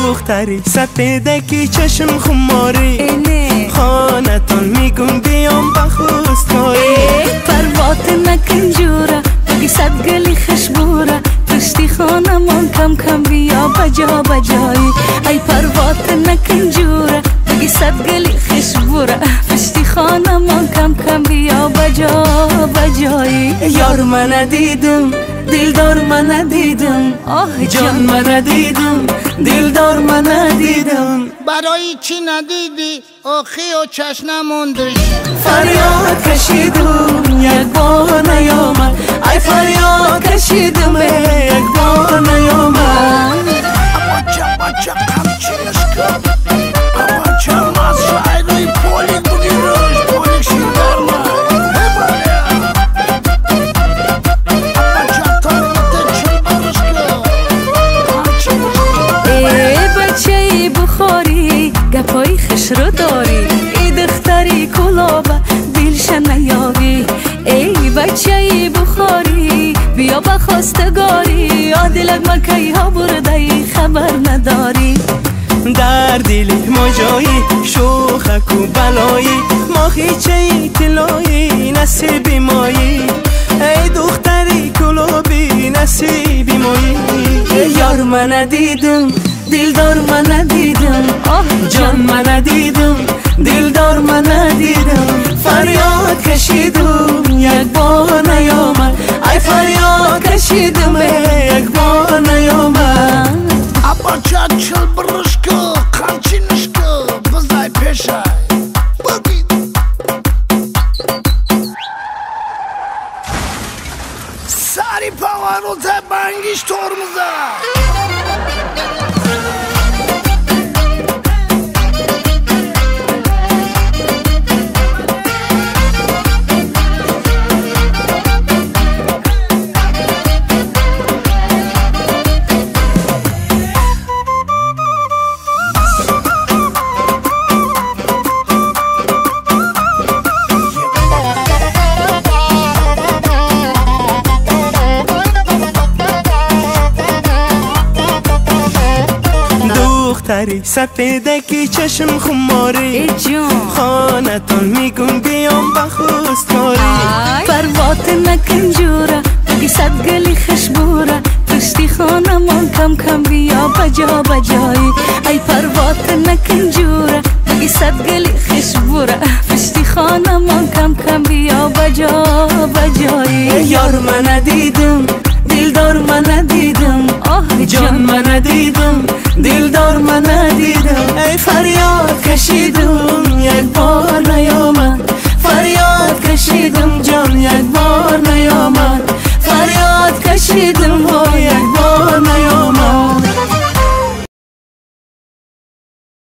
دختری سپیدکی چشم خماری خانتون میگم بیام بخوستایی پروات نکن جورا بگی صد گلی خشبورا پشتی خانمان کم کم بیا بجا بجایی ای پروات نکن جورا بگی صد گلی خشبورا پشتی خانمان کم کم بیا بجا بجایی یار من ندیدم دلدار من ندیدم آه جان من ندیدم دلدار من ندیدم برای چی ندیدی آخی و چشم نموندش فریاد کشیدم یک بار نیامد ای فریاد کشیدم یک بار نیامد بچه همچینش کن بچه از شایدوی پولی بودی روش پولی شیدر من بچه تاریت چی برش کن ای بچه ای بخاری گپای خش رو داری ای دختری کلابه دلش نیاری ای بچه ای بخاری بیا بخواستگاری آدلک مکی ها برده خبر نداری در دلت مجایی شوخک و بلایی ما هیچه طلایی نصیبی مایی ای دختری کلابی نصیبی مایی یار من ندیدم دلدار من ندیدم جان من ندیدم دلدار من ندیدم فریاد کشیدم یک بار نیامد ای فریاد کشیدم یک بار نیامد بچه چل برش کن قمچینش کن بزای پیشای بگید سری پاورو تا بنگیش ترمزه دختری سپیدکی چشم خماری خانتون میگم بیام بخوستاری پروات نکن جورا بگی صد گلی خشبورا پشتی خانمان کم کم بیا بجا بجایی ای پروات نکن جورا بگی صد گلی خشبورا پشتی خانمان کم کم بیا بجا بجایی یار من ندیدم دلدار من ندیدم آه جان من ندیدم دلدار من ندیدم ای فریاد